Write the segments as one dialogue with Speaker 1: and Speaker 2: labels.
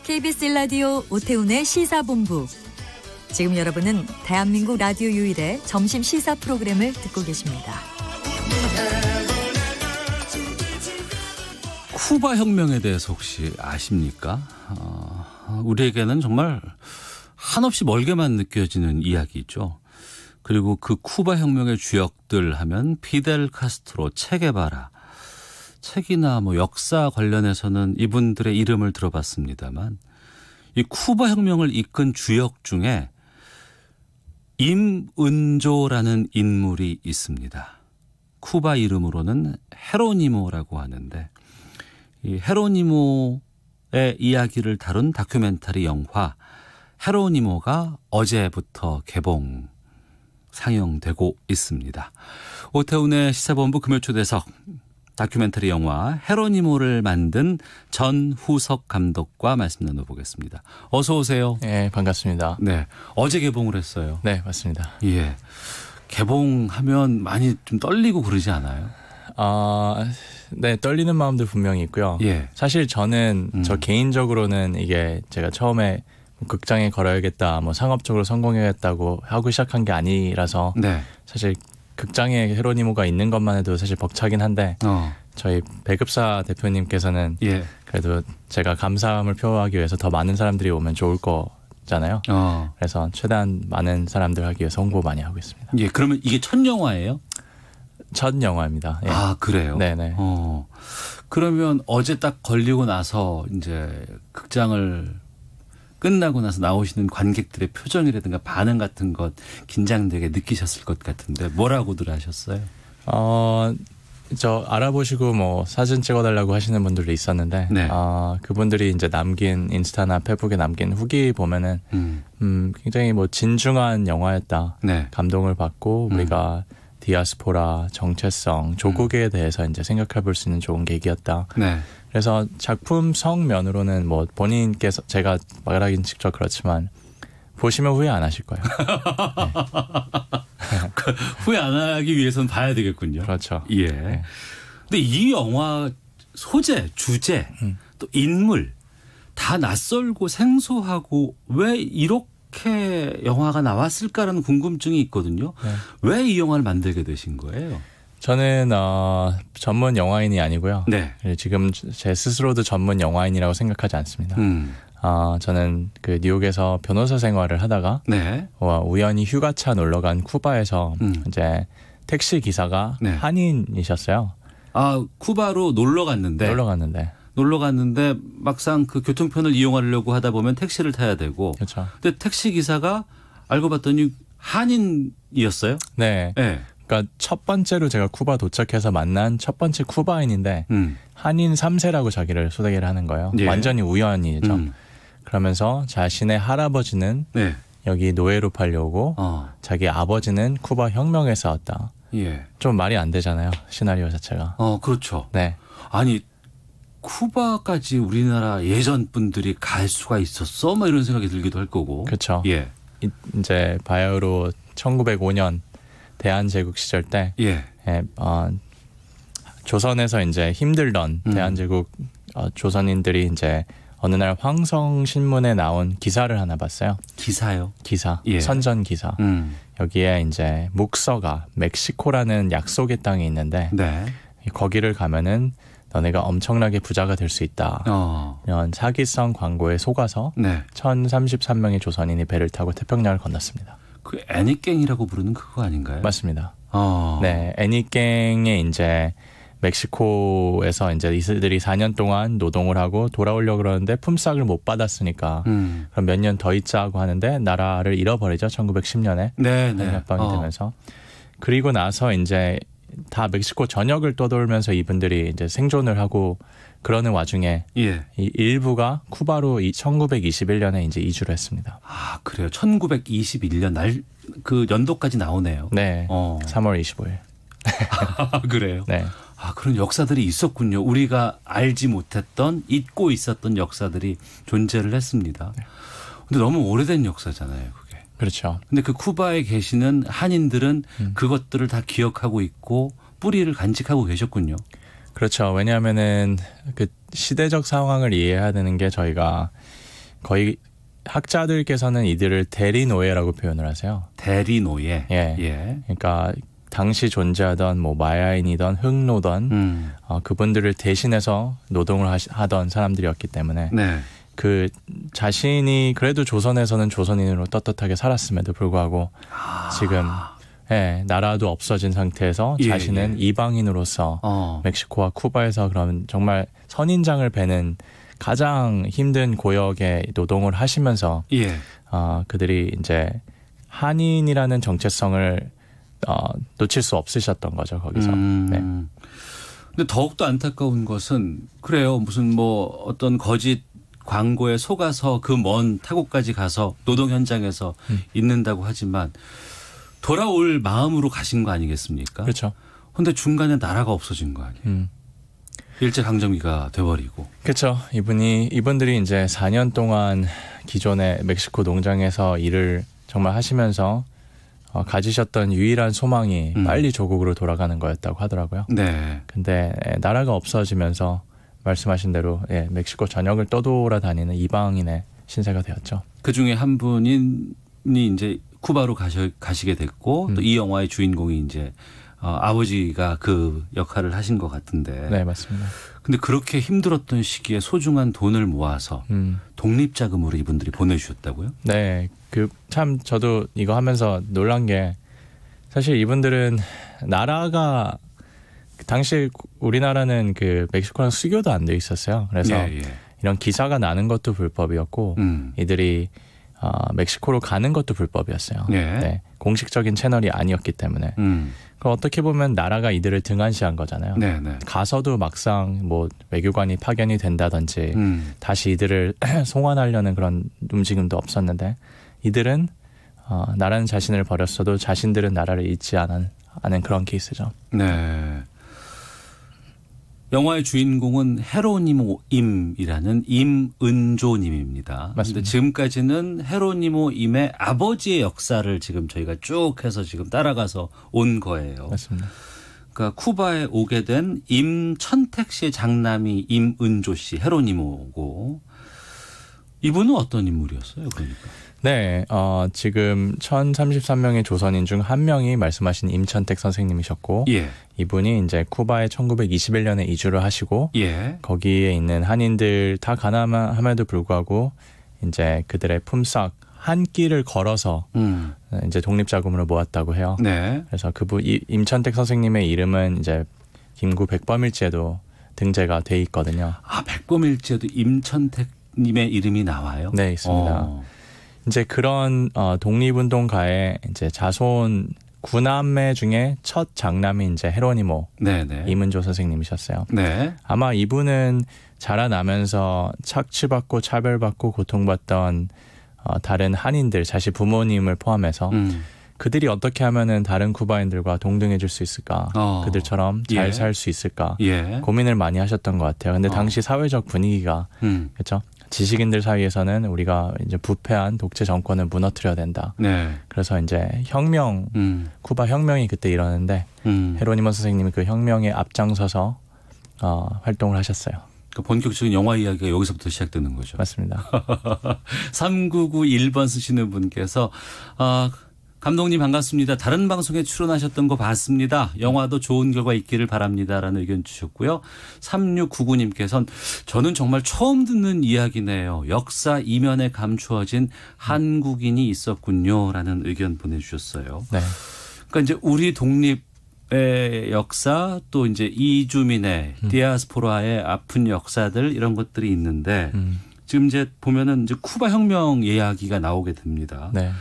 Speaker 1: KBS 라디오 오태훈의 시사본부. 지금 여러분은 대한민국 라디오 유일의 점심 시사 프로그램을 듣고 계십니다.
Speaker 2: 쿠바 혁명에 대해서 혹시 아십니까? 우리에게는 정말 한없이 멀게만 느껴지는 이야기죠. 그리고 그 쿠바 혁명의 주역들 하면 피델 카스트로, 체게바라, 책이나 역사 관련해서는 이분들의 이름을 들어봤습니다만 이 쿠바 혁명을 이끈 주역 중에 임은조라는 인물이 있습니다. 쿠바 이름으로는 헤로니모라고 하는데 이 헤로니모의 이야기를 다룬 다큐멘터리 영화 헤로니모가 어제부터 개봉 상영되고 있습니다. 오태훈의 시사본부 금요초대석 다큐멘터리 영화 헤로니모를 만든 전후석 감독과 말씀 나눠보겠습니다. 어서 오세요.
Speaker 3: 네, 반갑습니다.
Speaker 2: 네, 어제 개봉을 했어요.
Speaker 3: 네, 맞습니다.
Speaker 2: 예, 개봉하면 많이 좀 떨리고 그러지 않아요?
Speaker 3: 네, 떨리는 마음도 분명히 있고요.
Speaker 2: 예.
Speaker 3: 사실 저는 저 개인적으로는 이게 제가 처음에 극장에 걸어야겠다, 상업적으로 성공해야겠다고 하고 시작한 게 아니라서
Speaker 2: 네.
Speaker 3: 사실 극장에 헤로니모가 있는 것만 해도 사실 벅차긴 한데 저희 배급사 대표님께서는
Speaker 2: 예.
Speaker 3: 그래도 제가 감사함을 표하기 위해서 더 많은 사람들이 오면 좋을 거잖아요. 그래서 최대한 많은 사람들 하기 위해서 홍보 많이 하고 있습니다.
Speaker 2: 예, 그러면 이게 첫 영화예요?
Speaker 3: 첫 영화입니다. 예.
Speaker 2: 아, 그래요?
Speaker 3: 네네.
Speaker 2: 그러면 어제 딱 걸리고 나서 이제 극장을 끝나고 나서 나오시는 관객들의 표정이라든가 반응 같은 것 긴장되게 느끼셨을 것 같은데 뭐라고들 하셨어요?
Speaker 3: 저 알아보시고 사진 찍어달라고 하시는 분들도 있었는데
Speaker 2: 네.
Speaker 3: 그분들이 이제 남긴 인스타나 페북에 남긴 후기 보면은 굉장히 진중한 영화였다.
Speaker 2: 네.
Speaker 3: 감동을 받고 우리가 디아스포라, 정체성, 조국에 대해서 이제 생각해 볼 수 있는 좋은 계기였다.
Speaker 2: 네.
Speaker 3: 그래서 작품성 면으로는 본인께서 제가 말하긴 직접 그렇지만 보시면 후회 안 하실 거예요. 네.
Speaker 2: 후회 안 하기 위해서는 봐야 되겠군요.
Speaker 3: 그렇죠.
Speaker 2: 예.
Speaker 3: 네.
Speaker 2: 근데 이 영화 소재, 주제, 또 인물 다 낯설고 생소하고 왜 이렇게 영화가 나왔을까라는 궁금증이 있거든요.
Speaker 3: 네.
Speaker 2: 왜 이 영화를 만들게 되신 거예요?
Speaker 3: 저는 전문 영화인이 아니고요.
Speaker 2: 네.
Speaker 3: 지금 제 스스로도 전문 영화인이라고 생각하지 않습니다. 저는 그 뉴욕에서 변호사 생활을 하다가
Speaker 2: 네.
Speaker 3: 우연히 휴가차 놀러 간 쿠바에서 이제 택시 기사가
Speaker 2: 네.
Speaker 3: 한인이셨어요.
Speaker 2: 쿠바로 놀러 갔는데 막상 그 교통편을 이용하려고 하다 보면 택시를 타야 되고.
Speaker 3: 그렇죠.
Speaker 2: 근데 택시 기사가 알고 봤더니 한인이었어요?
Speaker 3: 네.
Speaker 2: 네.
Speaker 3: 그러니까 첫 번째로 제가 쿠바 도착해서 만난 첫 번째 쿠바인인데 한인 3세라고 자기를 소개를 하는 거예요.
Speaker 2: 예.
Speaker 3: 완전히 우연이죠. 그러면서 자신의 할아버지는
Speaker 2: 네.
Speaker 3: 여기 노예로 팔려오고 자기 아버지는 쿠바 혁명에 싸웠다.
Speaker 2: 예.
Speaker 3: 좀 말이 안 되잖아요. 시나리오 자체가.
Speaker 2: 그렇죠.
Speaker 3: 네.
Speaker 2: 아니 쿠바까지 우리나라 예전 분들이 갈 수가 있었어? 이런 생각이 들기도 할 거고.
Speaker 3: 그렇죠.
Speaker 2: 예.
Speaker 3: 이제 바야흐로 1905년 대한제국 시절 때 조선에서 이제 힘들던 대한제국 조선인들이 이제 어느 날 황성신문에 나온 기사를 하나 봤어요.
Speaker 2: 기사요?
Speaker 3: 기사.
Speaker 2: 예.
Speaker 3: 선전 기사. 여기에 이제 묵서가 멕시코라는 약속의 땅이 있는데
Speaker 2: 네.
Speaker 3: 거기를 가면은 너네가 엄청나게 부자가 될 수 있다. 이런 사기성 광고에 속아서
Speaker 2: 네.
Speaker 3: 1033명의 조선인이 배를 타고 태평양을 건넜습니다.
Speaker 2: 그 애니깽이라고 부르는 그거 아닌가요?
Speaker 3: 맞습니다. 네, 애니깽에 이제 멕시코에서 이제 이들이 4년 동안 노동을 하고 돌아오려고 그러는데 품삯을 못 받았으니까 그럼 몇 년 더 있자 하고 하는데 나라를 잃어버리죠. 1910년에 협방이 되면서. 그리고 나서 이제 다 멕시코 전역을 떠돌면서 이분들이 이제 생존을 하고 그러는 와중에 이 일부가 쿠바로 1921년에 이제 이주를 했습니다.
Speaker 2: 그래요. 1921년 그 연도까지 나오네요.
Speaker 3: 네. 3월 25일.
Speaker 2: 그래요?
Speaker 3: 네.
Speaker 2: 그런 역사들이 있었군요. 우리가 알지 못했던 잊고 있었던 역사들이 존재를 했습니다. 근데 너무 오래된 역사잖아요, 그게.
Speaker 3: 그렇죠.
Speaker 2: 근데 그 쿠바에 계시는 한인들은 그것들을 다 기억하고 있고 뿌리를 간직하고 계셨군요.
Speaker 3: 그렇죠. 왜냐하면은 그 시대적 상황을 이해해야 되는 게 저희가 거의 학자들께서는 이들을 대리노예라고 표현을 하세요.
Speaker 2: 대리노예.
Speaker 3: 예. 그러니까 당시 존재하던 뭐 마야인이던 흑노던 그분들을 대신해서 노동을 하던 사람들이었기 때문에
Speaker 2: 네.
Speaker 3: 그 자신이 그래도 조선에서는 조선인으로 떳떳하게 살았음에도 불구하고 지금 나라도 없어진 상태에서 자신은 이방인으로서 멕시코와 쿠바에서 그런 정말 선인장을 베는 가장 힘든 고역에 노동을 하시면서 그들이 이제 한인이라는 정체성을 놓칠 수 없으셨던 거죠, 거기서. 네.
Speaker 2: 근데 더욱더 안타까운 것은 그래요. 무슨 뭐 어떤 거짓 광고에 속아서 그 먼 타국까지 가서 노동 현장에서 있는다고 하지만 돌아올 마음으로 가신 거 아니겠습니까?
Speaker 3: 그렇죠.
Speaker 2: 근데 중간에 나라가 없어진 거 아니에요. 일제강점기가 돼버리고.
Speaker 3: 그렇죠. 이분들이 이제 4년 동안 기존의 멕시코 농장에서 일을 정말 하시면서 가지셨던 유일한 소망이 빨리 조국으로 돌아가는 거였다고 하더라고요.
Speaker 2: 네.
Speaker 3: 근데 나라가 없어지면서 말씀하신 대로 멕시코 전역을 떠돌아다니는 이방인의 신세가 되었죠.
Speaker 2: 그중에 한 분이 이제 쿠바로 가시게 됐고 또 이 영화의 주인공이 이제 아버지가 그 역할을 하신 것 같은데.
Speaker 3: 네, 맞습니다.
Speaker 2: 근데 그렇게 힘들었던 시기에 소중한 돈을 모아서 독립자금으로 이분들이 보내주셨다고요?
Speaker 3: 네, 참 저도 이거 하면서 놀란 게 사실 이분들은 나라가 당시 우리나라는 그 멕시코랑 수교도 안 돼 있었어요. 그래서 이런 기사가 나는 것도 불법이었고 이들이 멕시코로 가는 것도 불법이었어요. 네, 공식적인 채널이 아니었기 때문에. 어떻게 보면 나라가 이들을 등한시한 거잖아요.
Speaker 2: 네네.
Speaker 3: 가서도 막상 뭐 외교관이 파견이 된다든지 다시 이들을 송환하려는 그런 움직임도 없었는데 이들은 나라는 자신을 버렸어도 자신들은 나라를 잊지 않은 그런 케이스죠.
Speaker 2: 네. 영화의 주인공은 헤로니모임이라는 임은조님입니다.
Speaker 3: 맞습니다.
Speaker 2: 지금까지는 헤로니모임의 아버지의 역사를 지금 저희가 쭉 해서 지금 따라가서 온 거예요.
Speaker 3: 맞습니다.
Speaker 2: 그러니까 쿠바에 오게 된 임천택 씨의 장남이 임은조 씨, 헤로니모고 이분은 어떤 인물이었어요? 그러니까.
Speaker 3: 네, 지금 1033명의 조선인 중 한 명이 말씀하신 임천택 선생님이셨고 이분이 이제 쿠바에 1921년에 이주를 하시고 거기에 있는 한인들 다 가난함에도 불구하고 이제 그들의 품삯 한 끼를 걸어서 이제 독립자금으로 모았다고 해요.
Speaker 2: 네.
Speaker 3: 그래서 임천택 선생님의 이름은 이제 김구 백범일지에도 등재가 돼 있거든요.
Speaker 2: 아, 백범일지에도 임천택님의 이름이 나와요?
Speaker 3: 네, 있습니다. 이제 그런 독립운동가의 이제 자손 9남매 중에 첫 장남이 이제 헤로니모 임은조 선생님이셨어요.
Speaker 2: 네.
Speaker 3: 아마 이분은 자라나면서 착취받고 차별받고 고통받던 다른 한인들, 자신 부모님을 포함해서 그들이 어떻게 하면은 다른 쿠바인들과 동등해질 수 있을까? 그들처럼 잘 살 수 있을까? 고민을 많이 하셨던 것 같아요. 근데 당시 사회적 분위기가 그렇죠. 지식인들 사이에서는 우리가 이제 부패한 독재 정권을 무너뜨려야 된다. 그래서 이제 혁명, 쿠바 혁명이 그때 일어났는데 헤로니모 선생님이 그 혁명에 앞장서서 활동을 하셨어요.
Speaker 2: 본격적인 영화 이야기가 여기서부터 시작되는 거죠.
Speaker 3: 맞습니다.
Speaker 2: 3991번 쓰시는 분께서 감독님 반갑습니다. 다른 방송에 출연하셨던 거 봤습니다. 영화도 좋은 결과 있기를 바랍니다라는 의견 주셨고요. 3699님께서는 저는 정말 처음 듣는 이야기네요. 역사 이면에 감추어진 한국인이 있었군요라는 의견 보내주셨어요.
Speaker 3: 네.
Speaker 2: 그러니까 이제 우리 독립의 역사 또 이제 이주민의 디아스포라의 아픈 역사들 이런 것들이 있는데 지금 이제 보면은 이제 쿠바 혁명 이야기가 나오게 됩니다.
Speaker 3: 네.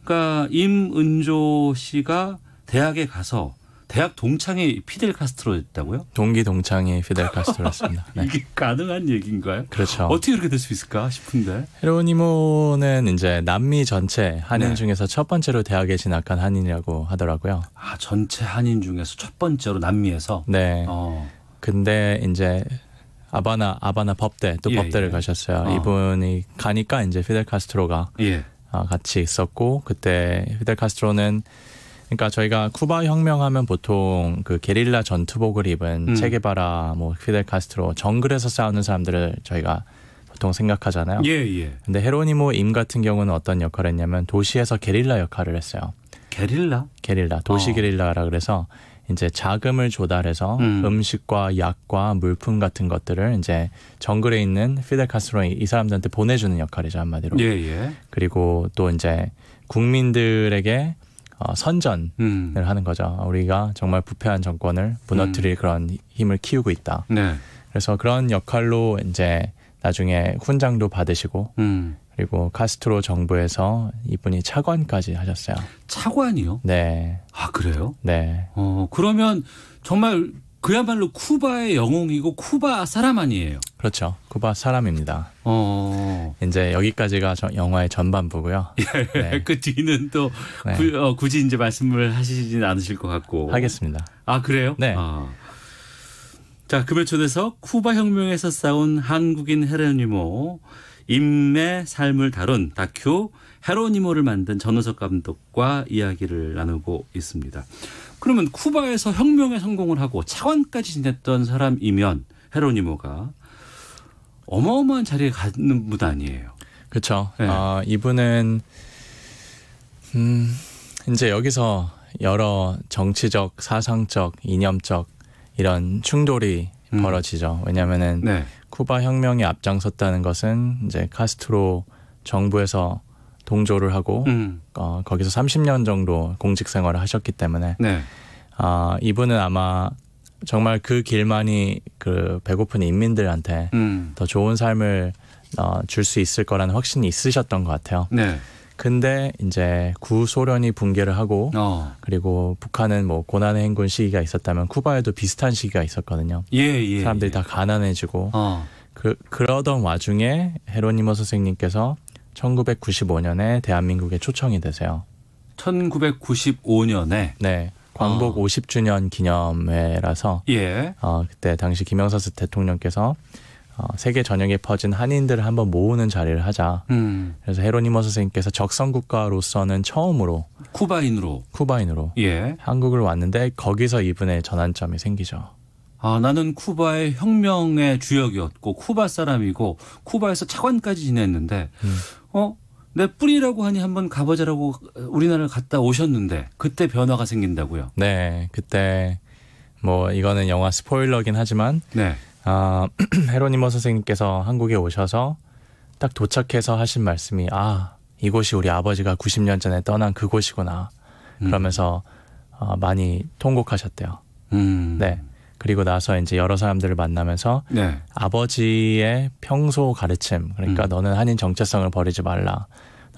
Speaker 2: 그러니까 임은조 씨가 대학에 가서 대학 동창이 피델 카스트로였다고요?
Speaker 3: 동기 동창이 피델 카스트로였습니다. 네.
Speaker 2: 이게 가능한 얘기인가요?
Speaker 3: 그렇죠.
Speaker 2: 어떻게 그렇게 될 수 있을까 싶은데.
Speaker 3: 헤로니모는 이제 남미 전체 한인 중에서 첫 번째로 대학에 진학한 한인이라고 하더라고요.
Speaker 2: 아, 전체 한인 중에서 첫 번째로 남미에서?
Speaker 3: 네. 근데 이제 아바나 법대 또 법대를 가셨어요. 이분이 가니까 이제 피델 카스트로가 같이 있었고 그때 피델 카스트로는 그러니까 저희가 쿠바 혁명하면 보통 그 게릴라 전투복을 입은 체게바라, 뭐 피델 카스트로 정글에서 싸우는 사람들을 저희가 보통 생각하잖아요.
Speaker 2: 예.
Speaker 3: 근데 헤로니모 임 같은 경우는 어떤 역할을 했냐면 도시에서 게릴라 역할을 했어요.
Speaker 2: 게릴라,
Speaker 3: 도시 게릴라라 그래서 이제 자금을 조달해서 음식과 약과 물품 같은 것들을 이제 정글에 있는 피델 카스트로 이 사람들한테 보내주는 역할이죠, 한마디로.
Speaker 2: 예.
Speaker 3: 그리고 또 이제 국민들에게 선전을 하는 거죠. 우리가 정말 부패한 정권을 무너뜨릴 그런 힘을 키우고 있다.
Speaker 2: 네.
Speaker 3: 그래서 그런 역할로 이제 나중에 훈장도 받으시고 그리고 카스트로 정부에서 이분이 차관까지 하셨어요.
Speaker 2: 차관이요?
Speaker 3: 네.
Speaker 2: 아, 그래요?
Speaker 3: 네.
Speaker 2: 그러면 정말 그야말로 쿠바의 영웅이고 쿠바 사람 아니에요?
Speaker 3: 그렇죠. 쿠바 사람입니다. 이제 여기까지가 영화의 전반부고요.
Speaker 2: 네. 그 뒤는 또
Speaker 3: 네.
Speaker 2: 굳이 이제 말씀을 하시진 않으실 것 같고.
Speaker 3: 하겠습니다.
Speaker 2: 아, 그래요?
Speaker 3: 네.
Speaker 2: 자, 금요초대서 쿠바 혁명에서 싸운 한국인 헤로니모 임의 삶을 다룬 다큐 헤로니모를 만든 전우석 감독과 이야기를 나누고 있습니다. 그러면 쿠바에서 혁명에 성공을 하고 차관까지 지냈던 사람이면 헤로니모가 어마어마한 자리에 가는 분 아니에요.
Speaker 3: 그렇죠.
Speaker 2: 네.
Speaker 3: 이분은 이제 여기서 여러 정치적, 사상적, 이념적 이런 충돌이 벌어지죠. 왜냐하면은
Speaker 2: 네.
Speaker 3: 쿠바 혁명에 앞장섰다는 것은 이제 카스트로 정부에서 동조를 하고 거기서 30년 정도 공직 생활을 하셨기 때문에
Speaker 2: 네.
Speaker 3: 이분은 아마 정말 그 길만이 그 배고픈 인민들한테 더 좋은 삶을 줄 수 있을 거라는 확신이 있으셨던 것 같아요.
Speaker 2: 네.
Speaker 3: 근데 이제 구소련이 붕괴를 하고 그리고 북한은 뭐 고난의 행군 시기가 있었다면 쿠바에도 비슷한 시기가 있었거든요.
Speaker 2: 예.
Speaker 3: 사람들이 다 가난해지고 그러던 와중에 헤로니모 선생님께서 1995년에 대한민국에 초청이 되세요.
Speaker 2: 1995년에
Speaker 3: 네. 광복 50주년 기념회라서
Speaker 2: 예.
Speaker 3: 그때 당시 김영삼 대통령께서 세계 전역에 퍼진 한인들을 한번 모으는 자리를 하자. 그래서 헤로니모 선생님께서 적성국가로서는 처음으로 쿠바인으로
Speaker 2: 예.
Speaker 3: 한국을 왔는데 거기서 이분의 전환점이 생기죠.
Speaker 2: 나는 쿠바의 혁명의 주역이었고 쿠바 사람이고 쿠바에서 차관까지 지냈는데 내 뿌리라고 하니 한번 가보자라고 우리나라를 갔다 오셨는데 그때 변화가 생긴다고요?
Speaker 3: 네. 그때 뭐 이거는 영화 스포일러긴 하지만
Speaker 2: 네.
Speaker 3: 헤로니모 선생님께서 한국에 오셔서 딱 도착해서 하신 말씀이 이곳이 우리 아버지가 90년 전에 떠난 그곳이구나. 그러면서 많이 통곡하셨대요. 네. 그리고 나서 이제 여러 사람들을 만나면서
Speaker 2: 네.
Speaker 3: 아버지의 평소 가르침, 그러니까 너는 한인 정체성을 버리지 말라.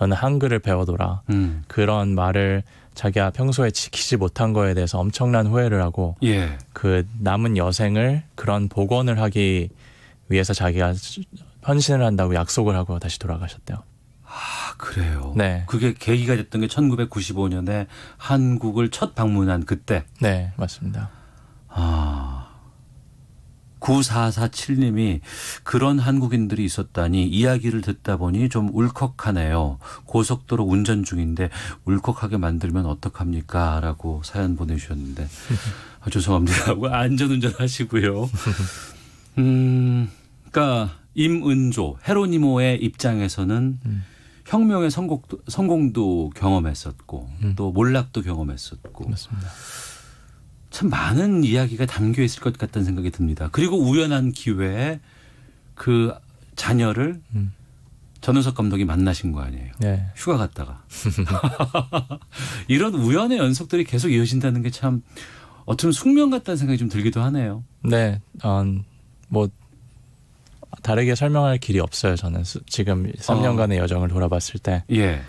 Speaker 3: 너는 한글을 배워둬라. 그런 말을 자기가 평소에 지키지 못한 거에 대해서 엄청난 후회를 하고
Speaker 2: 예.
Speaker 3: 그 남은 여생을 그런 복원을 하기 위해서 자기가 헌신을 한다고 약속을 하고 다시 돌아가셨대요.
Speaker 2: 그래요?
Speaker 3: 네.
Speaker 2: 그게 계기가 됐던 게 1995년에 한국을 첫 방문한 그때?
Speaker 3: 네, 맞습니다.
Speaker 2: 9447님이 그런 한국인들이 있었다니 이야기를 듣다 보니 좀 울컥하네요. 고속도로 운전 중인데 울컥하게 만들면 어떡합니까? 라고 사연 보내주셨는데 죄송합니다. 안전운전 하시고요. 그러니까 임은조, 헤로니모의 입장에서는 혁명의 성공도 경험했었고 또 몰락도 경험했었고
Speaker 3: 맞습니다.
Speaker 2: 참 많은 이야기가 담겨 있을 것 같다는 생각이 듭니다. 그리고 우연한 기회에 그 자녀를 전우석 감독이 만나신 거 아니에요.
Speaker 3: 네.
Speaker 2: 휴가 갔다가. 이런 우연의 연속들이 계속 이어진다는 게 참 어쩌면 숙명 같다는 생각이 좀 들기도 하네요.
Speaker 3: 네. 뭐 다르게 설명할 길이 없어요. 저는 지금 3년간의 여정을 돌아봤을 때.
Speaker 2: 예.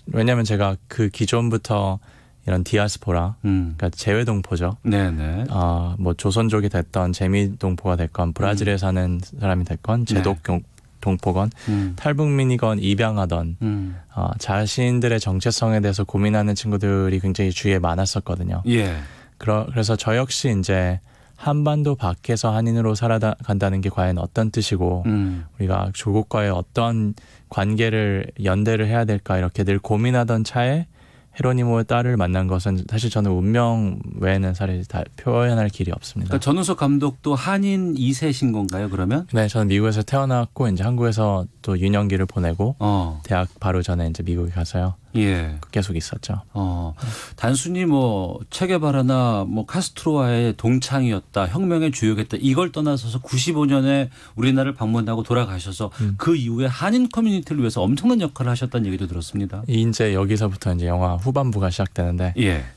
Speaker 3: 왜냐하면 제가 그 기존부터 이런 디아스포라, 그러니까 재외동포죠.
Speaker 2: 네네.
Speaker 3: 뭐 조선족이 됐던 재미동포가 됐건 브라질에 사는 사람이 됐건 제독 동포건 탈북민이건 입양하던 자신들의 정체성에 대해서 고민하는 친구들이 굉장히 주위에 많았었거든요.
Speaker 2: 예.
Speaker 3: 그래서 저 역시 이제 한반도 밖에서 한인으로 살아간다는 게 과연 어떤 뜻이고 우리가 조국과의 어떤 관계를 연대를 해야 될까 이렇게 늘 고민하던 차에 헤로니모의 딸을 만난 것은 사실 저는 운명 외에는 사실 다 표현할 길이 없습니다.
Speaker 2: 그러니까 전우석 감독도 한인 2세신 건가요, 그러면?
Speaker 3: 네, 저는 미국에서 태어났고 이제 한국에서 또 유년기를 보내고 대학 바로 전에 이제 미국에 가서요.
Speaker 2: 예.
Speaker 3: 계속 있었죠.
Speaker 2: 단순히 뭐 체게바라나 뭐 카스트로와의 동창이었다, 혁명의 주역이었다 이걸 떠나서서 95년에 우리나라를 방문하고 돌아가셔서 그 이후에 한인 커뮤니티를 위해서 엄청난 역할을 하셨다는 얘기도 들었습니다.
Speaker 3: 이제 여기서부터 이제 영화 후반부가 시작되는데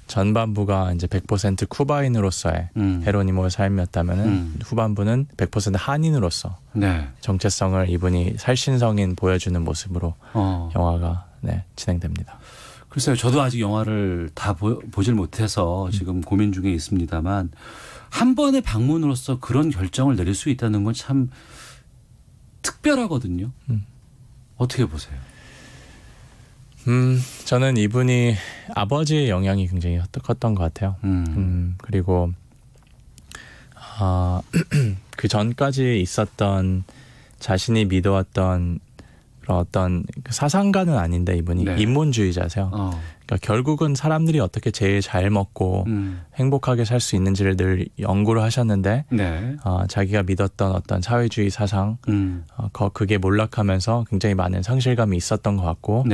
Speaker 3: 전반부가 이제 100% 쿠바인으로서의 헤로니모의 삶이었다면은 후반부는 100% 한인으로서 정체성을 이분이 살신성인 보여주는 모습으로 영화가 진행됩니다.
Speaker 2: 글쎄요. 저도 아직 영화를 다 보질 못해서 지금 고민 중에 있습니다만 한 번의 방문으로서 그런 결정을 내릴 수 있다는 건 참 특별하거든요. 어떻게 보세요?
Speaker 3: 저는 이분이 아버지의 영향이 굉장히 컸던 것 같아요. 그리고 그 전까지 있었던 자신이 믿어왔던 어떤 사상가는 아닌데 이분이 인문주의자세요. 그러니까 결국은 사람들이 어떻게 제일 잘 먹고 행복하게 살 수 있는지를 늘 연구를 하셨는데 자기가 믿었던 어떤 사회주의 사상 그게 몰락하면서 굉장히 많은 상실감이 있었던 것 같고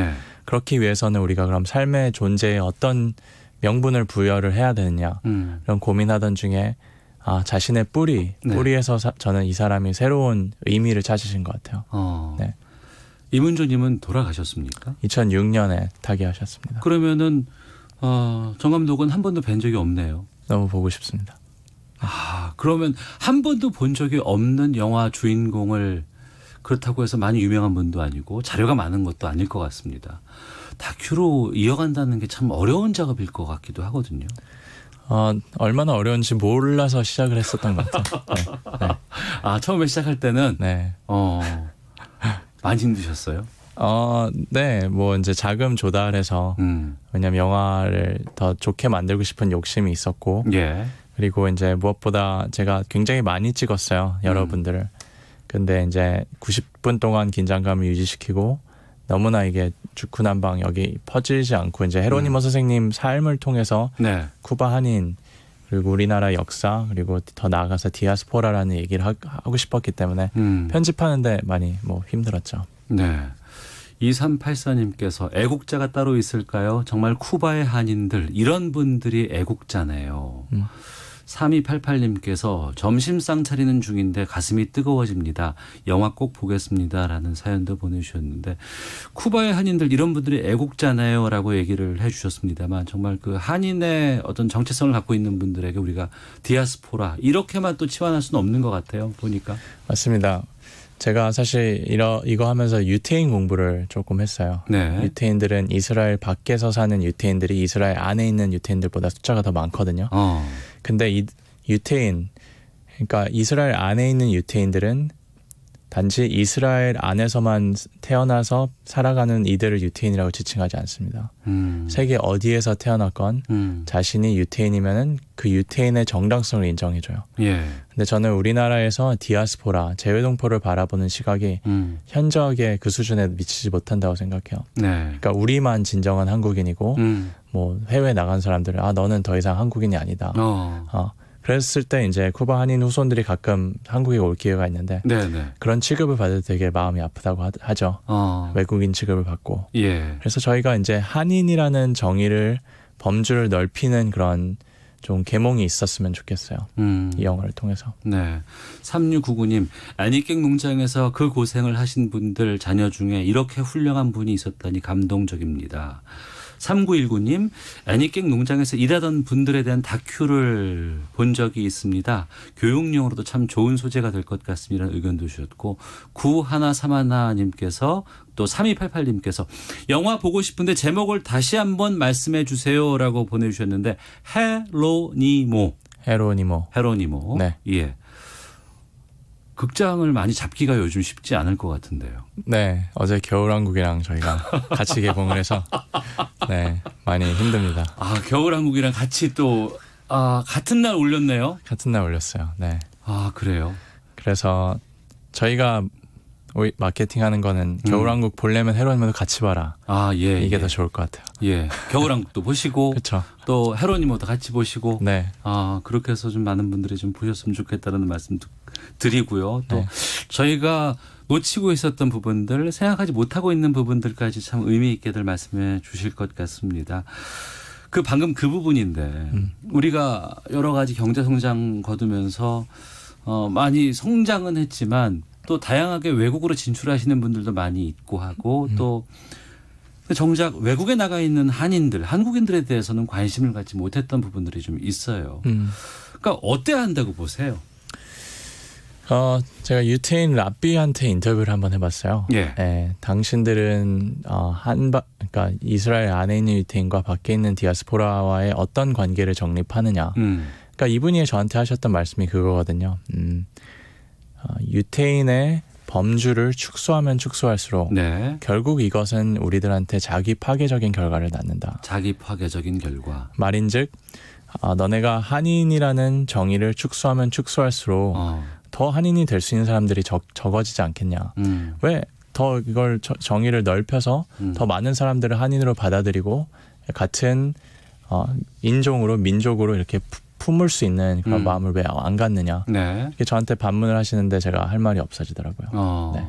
Speaker 3: 그렇기 위해서는 우리가 그럼 삶의 존재에 어떤 명분을 부여를 해야 되느냐 이런 고민하던 중에 자신의 뿌리에서 저는 이 사람이 새로운 의미를 찾으신 것 같아요.
Speaker 2: 이문조님은 돌아가셨습니까?
Speaker 3: 2006년에 타계하셨습니다.
Speaker 2: 그러면은 정 감독은 한 번도 뵌 적이 없네요.
Speaker 3: 너무 보고 싶습니다.
Speaker 2: 그러면 한 번도 본 적이 없는 영화 주인공을 그렇다고 해서 많이 유명한 분도 아니고 자료가 많은 것도 아닐 것 같습니다. 다큐로 이어간다는 게 참 어려운 작업일 것 같기도 하거든요.
Speaker 3: 얼마나 어려운지 몰라서 시작을 했었던 것 같아요.
Speaker 2: 처음에 시작할 때는 많이 힘드셨어요?
Speaker 3: 네, 뭐 이제 자금 조달해서 왜냐면 영화를 더 좋게 만들고 싶은 욕심이 있었고, 그리고 이제 무엇보다 제가 굉장히 많이 찍었어요, 여러분들을. 근데 이제 90분 동안 긴장감을 유지시키고 너무나 이게 주쿠난방 여기 퍼지지 않고 이제 헤로니모 선생님 삶을 통해서 쿠바 한인 그리고 우리나라 역사 그리고 더 나아가서 디아스포라라는 얘기를 하고 싶었기 때문에 편집하는데 많이 힘들었죠.
Speaker 2: 2384님께서 애국자가 따로 있을까요? 정말 쿠바의 한인들 이런 분들이 애국자네요. 3288님께서 점심상 차리는 중인데 가슴이 뜨거워집니다. 영화 꼭 보겠습니다라는 사연도 보내주셨는데 쿠바의 한인들 이런 분들이 애국자네요 라고 얘기를 해 주셨습니다만 정말 그 한인의 어떤 정체성을 갖고 있는 분들에게 우리가 디아스포라 이렇게만 또 치환할 수는 없는 것 같아요. 보니까.
Speaker 3: 맞습니다. 제가 사실 이거 하면서 유태인 공부를 조금 했어요. 유태인들은 이스라엘 밖에서 사는 유태인들이 이스라엘 안에 있는 유태인들보다 숫자가 더 많거든요. 근데 이 유태인, 그러니까 이스라엘 안에 있는 유태인들은 단지 이스라엘 안에서만 태어나서 살아가는 이들을 유태인이라고 지칭하지 않습니다. 세계 어디에서 태어났건 자신이 유태인이면은 그 유태인의 정당성을 인정해줘요. 근데 저는 우리나라에서 디아스포라, 재외동포를 바라보는 시각이 현저하게 그 수준에 미치지 못한다고 생각해요. 그러니까 우리만 진정한 한국인이고 뭐 해외 나간 사람들은 너는 더 이상 한국인이 아니다. 그랬을 때 이제 쿠바 한인 후손들이 가끔 한국에 올 기회가 있는데 그런 취급을 받을 때 되게 마음이 아프다고 하죠. 외국인 취급을 받고. 그래서 저희가 이제 한인이라는 정의를 범주를 넓히는 그런 좀 계몽이 있었으면 좋겠어요. 이 영화를 통해서.
Speaker 2: 3699님 애니깽 농장에서 그 고생을 하신 분들 자녀 중에 이렇게 훌륭한 분이 있었다니 감동적입니다. 3919님 애니깽 농장에서 일하던 분들에 대한 다큐를 본 적이 있습니다. 교육용으로도 참 좋은 소재가 될 것 같습니다. 의견도 주셨고 9131님께서 또 3288님께서 영화 보고 싶은데 제목을 다시 한번 말씀해 주세요라고 보내주셨는데 헤로니모. 예. 극장을 많이 잡기가 요즘 쉽지 않을 것 같은데요.
Speaker 3: 네, 어제 겨울왕국이랑 저희가 같이 개봉을 해서 많이 힘듭니다.
Speaker 2: 겨울왕국이랑 같이 또 같은 날 올렸네요.
Speaker 3: 같은 날 올렸어요.
Speaker 2: 그래요.
Speaker 3: 그래서 저희가 마케팅하는 거는 겨울왕국 보려면 헤로니모도 같이 봐라.
Speaker 2: 예,
Speaker 3: 이게 더 좋을 것 같아요.
Speaker 2: 예, 겨울왕국도 보시고
Speaker 3: 그쵸.
Speaker 2: 또 헤로니모도 같이 보시고
Speaker 3: 네.
Speaker 2: 그렇게 해서 좀 많은 분들이 좀 보셨으면 좋겠다는 말씀 드리고요. 또
Speaker 3: 네.
Speaker 2: 저희가 놓치고 있었던 부분들, 생각하지 못하고 있는 부분들까지 참 의미 있게들 말씀해 주실 것 같습니다. 방금 그 부분인데 우리가 여러 가지 경제 성장 거두면서 많이 성장은 했지만 또 다양하게 외국으로 진출하시는 분들도 많이 있고 하고 또 정작 외국에 나가 있는 한국인들에 대해서는 관심을 갖지 못했던 부분들이 좀 있어요. 그러니까 어때야 한다고 보세요?
Speaker 3: 제가 유태인 랍비한테 인터뷰를 한번 해봤어요.
Speaker 2: 예.
Speaker 3: 네, 당신들은 그러니까 이스라엘 안에 있는 유태인과 밖에 있는 디아스포라와의 어떤 관계를 정립하느냐. 그러니까 이분이 저한테 하셨던 말씀이 그거거든요. 유태인의 범주를 축소하면 축소할수록
Speaker 2: 네.
Speaker 3: 결국 이것은 우리들한테 자기 파괴적인 결과를 낳는다.
Speaker 2: 자기 파괴적인 결과.
Speaker 3: 말인즉 너네가 한인이라는 정의를 축소하면 축소할수록 더 한인이 될 수 있는 사람들이 적어지지 않겠냐. 왜 더 이걸 정의를 넓혀서 더 많은 사람들을 한인으로 받아들이고 같은 인종으로 민족으로 이렇게 품을 수 있는 그런 마음을 왜 안 갖느냐.
Speaker 2: 네.
Speaker 3: 이렇게 저한테 반문을 하시는데 제가 할 말이 없어지더라고요. 네.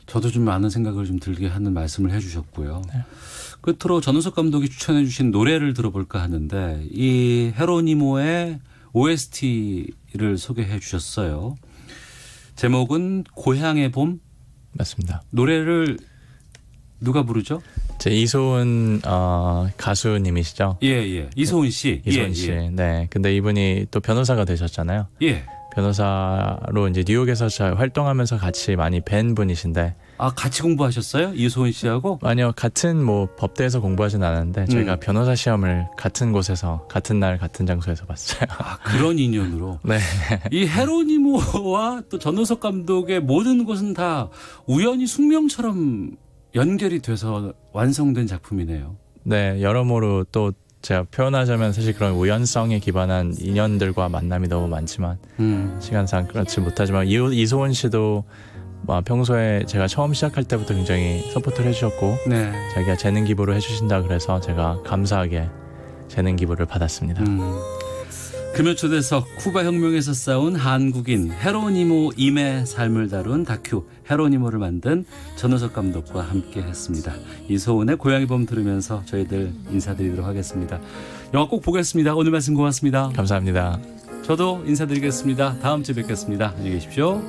Speaker 2: 저도 좀 많은 생각을 좀 들게 하는 말씀을 해 주셨고요.
Speaker 3: 네.
Speaker 2: 끝으로 전우석 감독이 추천해 주신 노래를 들어볼까 하는데 이 헤로니모의 OST를 소개해 주셨어요. 제목은 고향의 봄.
Speaker 3: 맞습니다.
Speaker 2: 노래를 누가 부르죠?
Speaker 3: 제 이소은 가수님이시죠?
Speaker 2: 예. 이소은 씨.
Speaker 3: 이소은 씨.
Speaker 2: 예.
Speaker 3: 네. 근데 이분이 또 변호사가 되셨잖아요.
Speaker 2: 예.
Speaker 3: 변호사로 이제 뉴욕에서 잘 활동하면서 같이 많이 뵌 분이신데.
Speaker 2: 같이 공부하셨어요? 이소은 씨하고?
Speaker 3: 아니요. 같은 법대에서 공부하진 않았는데 저희가 변호사 시험을 같은 곳에서 같은 날 같은 장소에서 봤어요.
Speaker 2: 그런 인연으로.
Speaker 3: 네.
Speaker 2: 이 헤로니모와 또 전우석 감독의 모든 것은 다 우연히 숙명처럼 연결이 돼서 완성된 작품이네요.
Speaker 3: 네. 여러모로 또 제가 표현하자면 사실 그런 우연성에 기반한 인연들과 만남이 너무 많지만 시간상 그렇지 못하지만 이소은 씨도 평소에 제가 처음 시작할 때부터 굉장히 서포트를 해주셨고
Speaker 2: 네.
Speaker 3: 자기가 재능 기부를 해주신다 그래서 제가 감사하게 재능 기부를 받았습니다.
Speaker 2: 금요초대석 쿠바 혁명에서 싸운 한국인 헤로니모 임의 삶을 다룬 다큐 헤로니모를 만든 전우석 감독과 함께 했습니다. 이소은의 고향의 봄 들으면서 저희들 인사드리도록 하겠습니다. 영화 꼭 보겠습니다. 오늘 말씀 고맙습니다.
Speaker 3: 감사합니다.
Speaker 2: 저도 인사드리겠습니다. 다음 주에 뵙겠습니다. 안녕히 계십시오.